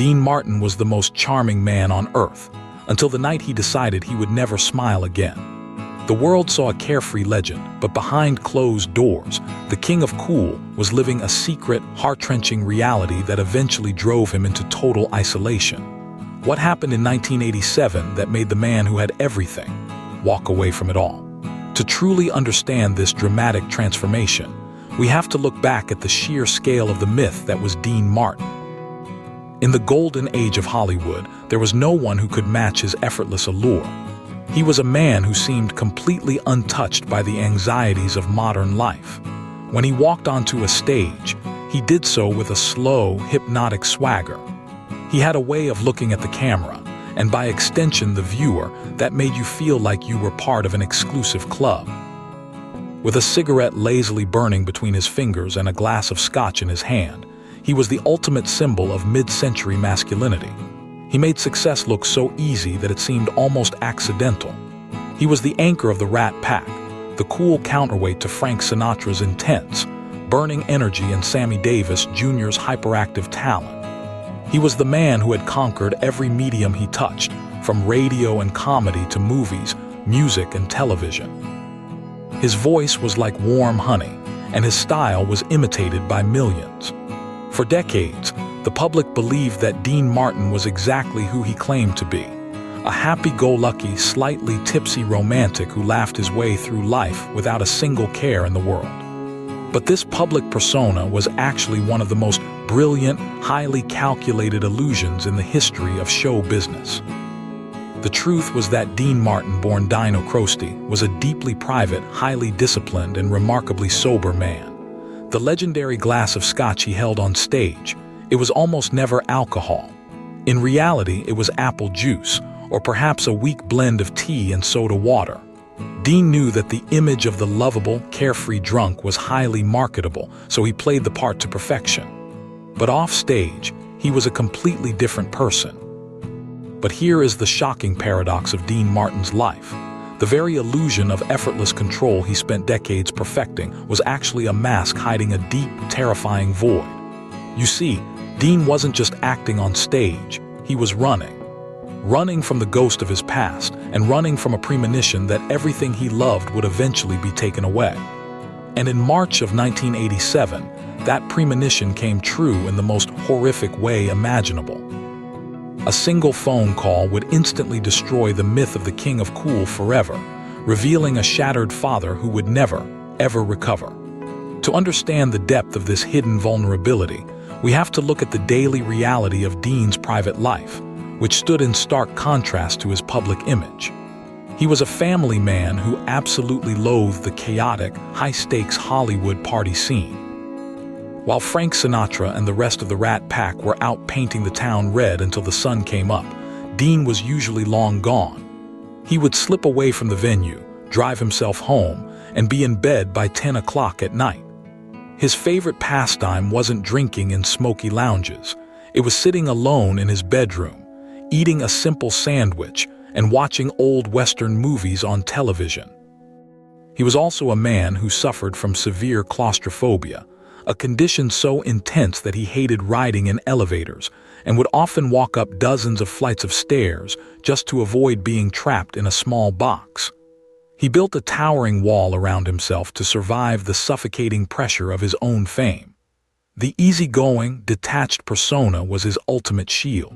Dean Martin was the most charming man on earth, until the night he decided he would never smile again. The world saw a carefree legend, but behind closed doors, the king of cool was living a secret, heart-wrenching reality that eventually drove him into total isolation. What happened in 1987 that made the man who had everything walk away from it all? To truly understand this dramatic transformation, we have to look back at the sheer scale of the myth that was Dean Martin. In the golden age of Hollywood, there was no one who could match his effortless allure. He was a man who seemed completely untouched by the anxieties of modern life. When he walked onto a stage, he did so with a slow, hypnotic swagger. He had a way of looking at the camera, and by extension the viewer, that made you feel like you were part of an exclusive club. With a cigarette lazily burning between his fingers and a glass of scotch in his hand, he was the ultimate symbol of mid-century masculinity. He made success look so easy that it seemed almost accidental. He was the anchor of the Rat Pack, the cool counterweight to Frank Sinatra's intense, burning energy and Sammy Davis Jr.'s hyperactive talent. He was the man who had conquered every medium he touched, from radio and comedy to movies, music and television. His voice was like warm honey, and his style was imitated by millions. For decades, the public believed that Dean Martin was exactly who he claimed to be, a happy-go-lucky, slightly tipsy romantic who laughed his way through life without a single care in the world. But this public persona was actually one of the most brilliant, highly calculated illusions in the history of show business. The truth was that Dean Martin, born Dino, was a deeply private, highly disciplined, and remarkably sober man. The legendary glass of scotch he held on stage, it was almost never alcohol. In reality, it was apple juice, or perhaps a weak blend of tea and soda water. Dean knew that the image of the lovable, carefree drunk was highly marketable, so he played the part to perfection. But off stage, he was a completely different person. But here is the shocking paradox of Dean Martin's life. The very illusion of effortless control he spent decades perfecting was actually a mask hiding a deep, terrifying void. You see, Dean wasn't just acting on stage, he was running. Running from the ghost of his past, and running from a premonition that everything he loved would eventually be taken away. And in March of 1987, that premonition came true in the most horrific way imaginable. A single phone call would instantly destroy the myth of the King of Cool forever, revealing a shattered father who would never, ever recover. To understand the depth of this hidden vulnerability, we have to look at the daily reality of Dean's private life, which stood in stark contrast to his public image. He was a family man who absolutely loathed the chaotic, high-stakes Hollywood party scene. While Frank Sinatra and the rest of the Rat Pack were out painting the town red until the sun came up, Dean was usually long gone. He would slip away from the venue, drive himself home, and be in bed by 10 o'clock at night. His favorite pastime wasn't drinking in smoky lounges. It was sitting alone in his bedroom, eating a simple sandwich, and watching old Western movies on television. He was also a man who suffered from severe claustrophobia, a condition so intense that he hated riding in elevators and would often walk up dozens of flights of stairs just to avoid being trapped in a small box. He built a towering wall around himself to survive the suffocating pressure of his own fame. The easygoing, detached persona was his ultimate shield.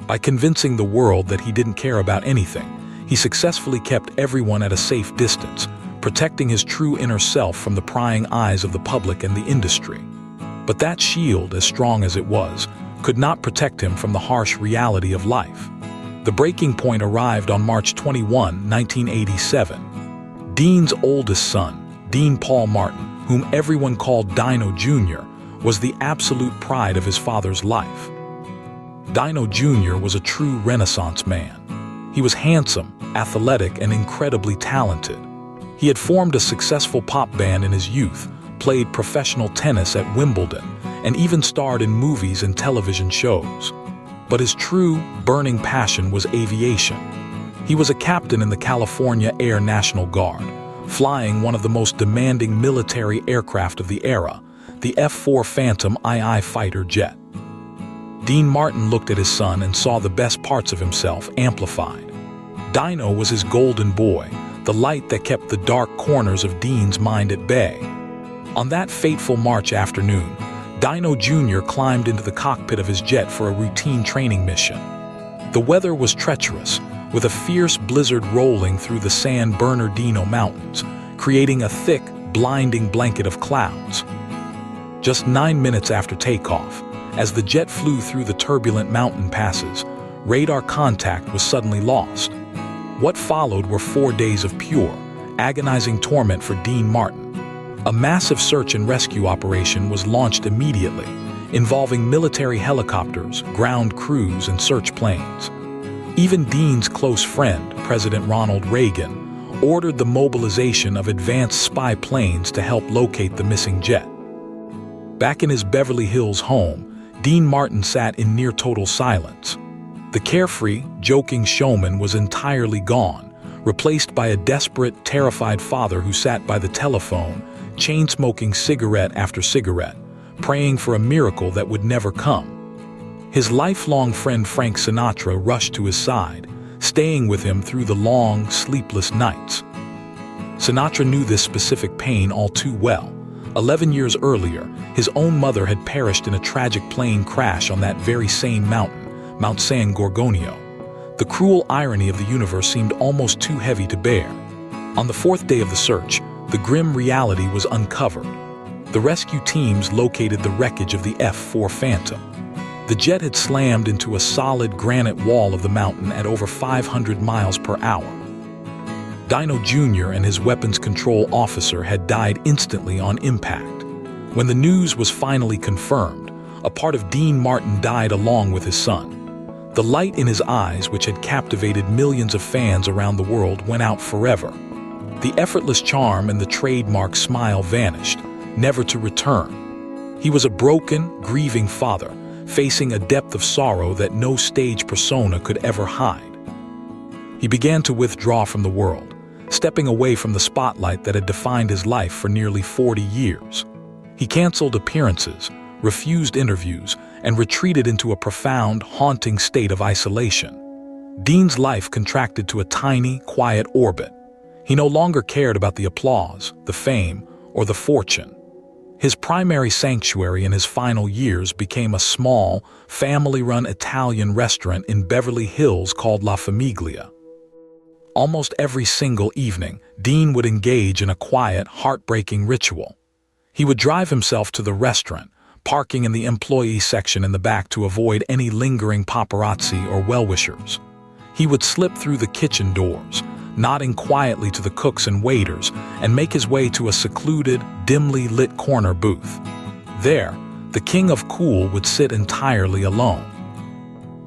By convincing the world that he didn't care about anything, he successfully kept everyone at a safe distance, protecting his true inner self from the prying eyes of the public and the industry. But that shield, as strong as it was, could not protect him from the harsh reality of life. The breaking point arrived on March 21, 1987. Dean's oldest son, Dean Paul Martin, whom everyone called Dino Jr., was the absolute pride of his father's life. Dino Jr. was a true Renaissance man. He was handsome, athletic, and incredibly talented. He had formed a successful pop band in his youth, played professional tennis at Wimbledon, and even starred in movies and television shows. But his true, burning passion was aviation. He was a captain in the California Air National Guard, flying one of the most demanding military aircraft of the era, the F-4 Phantom II fighter jet. Dean Martin looked at his son and saw the best parts of himself amplified. Dino was his golden boy, the light that kept the dark corners of Dean's mind at bay. On that fateful March afternoon, Dino Jr. climbed into the cockpit of his jet for a routine training mission. The weather was treacherous, with a fierce blizzard rolling through the San Bernardino Mountains, creating a thick, blinding blanket of clouds. Just 9 minutes after takeoff, as the jet flew through the turbulent mountain passes, radar contact was suddenly lost. What followed were 4 days of pure, agonizing torment for Dean Martin. A massive search and rescue operation was launched immediately, involving military helicopters, ground crews, and search planes. Even Dean's close friend, President Ronald Reagan, ordered the mobilization of advanced spy planes to help locate the missing jet. Back in his Beverly Hills home, Dean Martin sat in near-total silence. The carefree, joking showman was entirely gone, replaced by a desperate, terrified father who sat by the telephone, chain-smoking cigarette after cigarette, praying for a miracle that would never come. His lifelong friend Frank Sinatra rushed to his side, staying with him through the long, sleepless nights. Sinatra knew this specific pain all too well. 11 years earlier, his own mother had perished in a tragic plane crash on that very same mountain, Mount San Gorgonio. The cruel irony of the universe seemed almost too heavy to bear. On the 4th day of the search, the grim reality was uncovered. The rescue teams located the wreckage of the F-4 Phantom. The jet had slammed into a solid granite wall of the mountain at over 500 miles per hour. Dino Jr. and his weapons control officer had died instantly on impact. When the news was finally confirmed, a part of Dean Martin died along with his son. The light in his eyes, which had captivated millions of fans around the world, went out forever. The effortless charm and the trademark smile vanished, never to return. He was a broken, grieving father, facing a depth of sorrow that no stage persona could ever hide. He began to withdraw from the world, stepping away from the spotlight that had defined his life for nearly 40 years. He canceled appearances, refused interviews, and retreated into a profound, haunting state of isolation. Dean's life contracted to a tiny, quiet orbit. He no longer cared about the applause, the fame, or the fortune. His primary sanctuary in his final years became a small, family-run Italian restaurant in Beverly Hills called La Famiglia. Almost every single evening, Dean would engage in a quiet, heartbreaking ritual. He would drive himself to the restaurant, parking in the employee section in the back to avoid any lingering paparazzi or well-wishers. He would slip through the kitchen doors, nodding quietly to the cooks and waiters, and make his way to a secluded, dimly lit corner booth. There, the king of cool would sit entirely alone.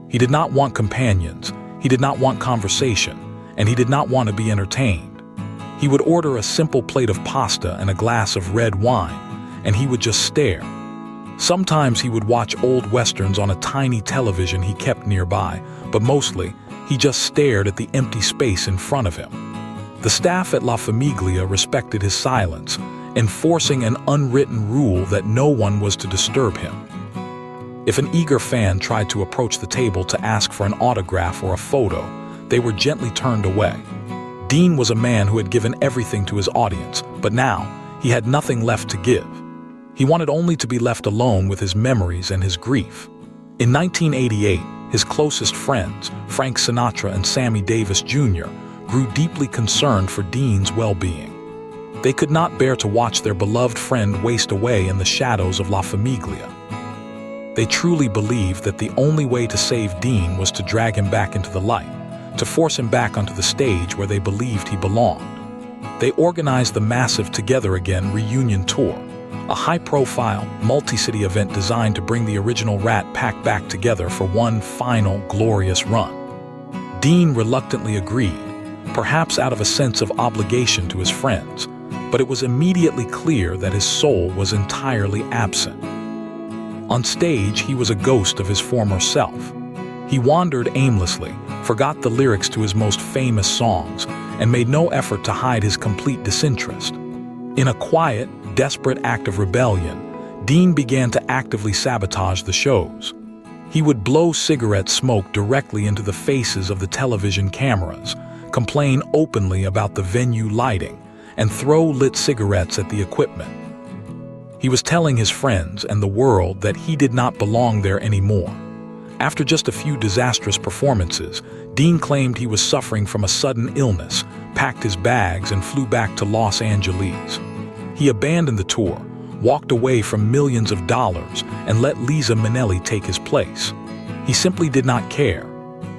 He did not want companions, he did not want conversation, and he did not want to be entertained. He would order a simple plate of pasta and a glass of red wine, and he would just stare. Sometimes he would watch old westerns on a tiny television he kept nearby, but mostly, he just stared at the empty space in front of him. The staff at La Famiglia respected his silence, enforcing an unwritten rule that no one was to disturb him. If an eager fan tried to approach the table to ask for an autograph or a photo, they were gently turned away. Dean was a man who had given everything to his audience, but now he had nothing left to give. He wanted only to be left alone with his memories and his grief. In 1988, his closest friends, Frank Sinatra and Sammy Davis Jr., grew deeply concerned for Dean's well-being. They could not bear to watch their beloved friend waste away in the shadows of La Famiglia. They truly believed that the only way to save Dean was to drag him back into the light, to force him back onto the stage where they believed he belonged. They organized the massive Together Again reunion tour, a high-profile, multi-city event designed to bring the original Rat Pack back together for one final, glorious run. Dean reluctantly agreed, perhaps out of a sense of obligation to his friends, but it was immediately clear that his soul was entirely absent. On stage, he was a ghost of his former self. He wandered aimlessly, forgot the lyrics to his most famous songs, and made no effort to hide his complete disinterest. In a quiet, desperate act of rebellion, Dean began to actively sabotage the shows. He would blow cigarette smoke directly into the faces of the television cameras, complain openly about the venue lighting, and throw lit cigarettes at the equipment. He was telling his friends and the world that he did not belong there anymore. After just a few disastrous performances, Dean claimed he was suffering from a sudden illness, packed his bags, and flew back to Los Angeles. He abandoned the tour, walked away from millions of dollars, and let Liza Minnelli take his place. He simply did not care.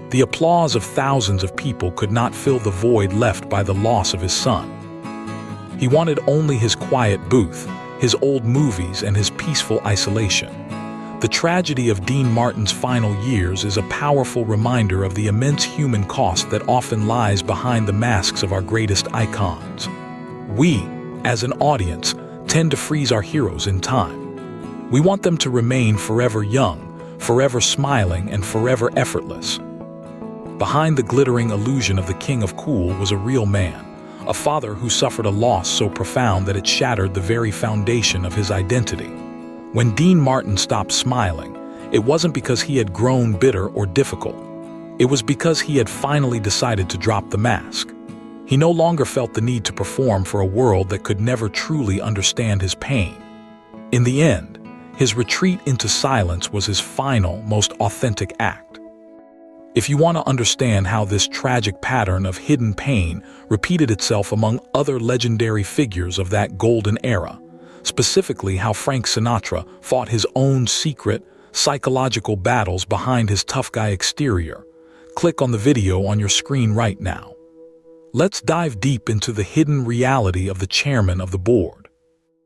The applause of thousands of people could not fill the void left by the loss of his son. He wanted only his quiet booth, his old movies, and his peaceful isolation. The tragedy of Dean Martin's final years is a powerful reminder of the immense human cost that often lies behind the masks of our greatest icons. We, as an audience, tend to freeze our heroes in time. We want them to remain forever young, forever smiling, and forever effortless. Behind the glittering illusion of the King of Cool was a real man, a father who suffered a loss so profound that it shattered the very foundation of his identity. When Dean Martin stopped smiling, it wasn't because he had grown bitter or difficult. It was because he had finally decided to drop the mask. He no longer felt the need to perform for a world that could never truly understand his pain. In the end, his retreat into silence was his final, most authentic act. If you want to understand how this tragic pattern of hidden pain repeated itself among other legendary figures of that golden era, specifically how Frank Sinatra fought his own secret, psychological battles behind his tough guy exterior, click on the video on your screen right now. Let's dive deep into the hidden reality of the chairman of the board.